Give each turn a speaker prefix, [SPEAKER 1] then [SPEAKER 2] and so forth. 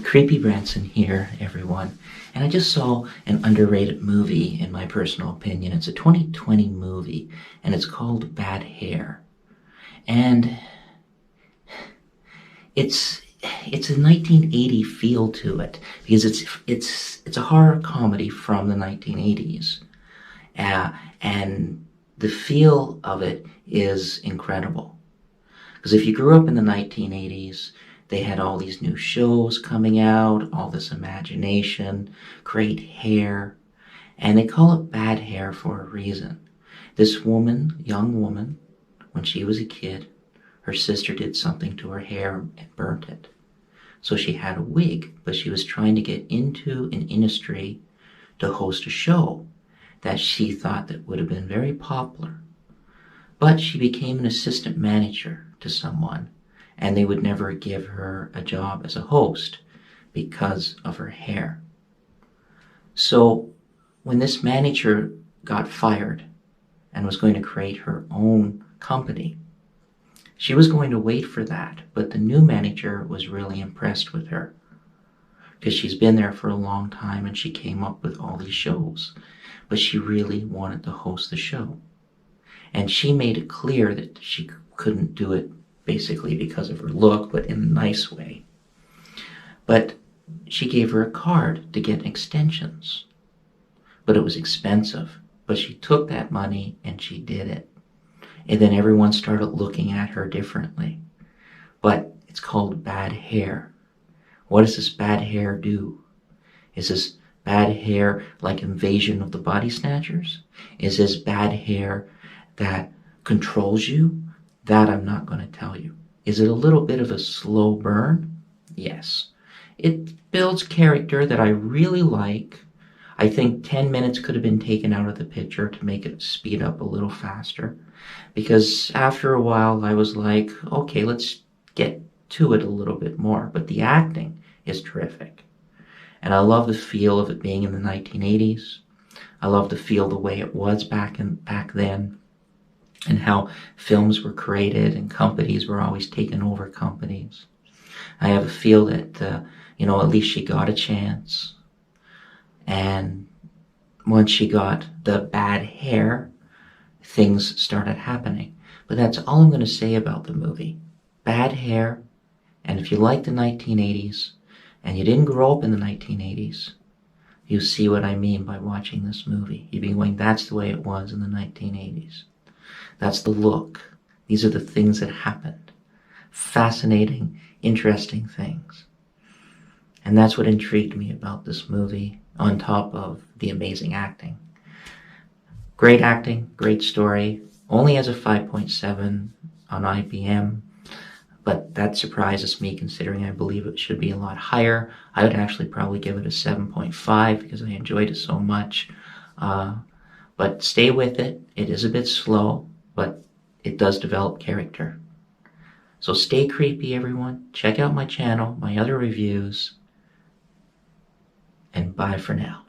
[SPEAKER 1] Creepy Branson here, everyone. And I just saw an underrated movie, in my personal opinion. It's a 2020 movie, and it's called Bad Hair. And it's a 1980 feel to it because it's a horror comedy from the 1980s, and the feel of it is incredible. Because if you grew up in the 1980s, they had all these new shows coming out, all this imagination, great hair, and they call it bad hair for a reason. This woman, young woman, when she was a kid, her sister did something to her hair and burnt it. So she had a wig, but she was trying to get into an industry to host a show that she thought that would have been very popular. But she became an assistant manager to someone, and they would never give her a job as a host because of her hair. So when this manager got fired and was going to create her own company, she was going to wait for that, but the new manager was really impressed with her because she's been there for a long time and she came up with all these shows, but she really wanted to host the show. And she made it clear that she couldn't do it basically because of her look, but in a nice way. But she gave her a card to get extensions, but it was expensive. But she took that money and she did it. And then everyone started looking at her differently. But it's called bad hair. What does this bad hair do? Is this bad hair like Invasion of the Body Snatchers? Is this bad hair that controls you? That I'm not going to tell you. Is it a little bit of a slow burn? Yes. It builds character that I really like. I think 10 minutes could have been taken out of the picture to make it speed up a little faster. Because after a while I was like, okay, let's get to it a little bit more. But the acting is terrific. And I love the feel of it being in the 1980s. I love the feel the way it was back then. And how films were created and companies were always taking over companies. I have a feel that, at least she got a chance. And once she got the bad hair, things started happening. But that's all I'm going to say about the movie. Bad hair, and if you like the 1980s, and you didn't grow up in the 1980s, you see what I mean by watching this movie. You'd be going, that's the way it was in the 1980s. That's the look. These are the things that happened. Fascinating, interesting things. And that's what intrigued me about this movie, on top of the amazing acting. Great acting, great story. Only has a 5.7 on IPM, but that surprises me considering I believe it should be a lot higher. I would actually probably give it a 7.5 because I enjoyed it so much. But stay with it. It is a bit slow, but it does develop character. So stay creepy, everyone. Check out my channel, my other reviews, and bye for now.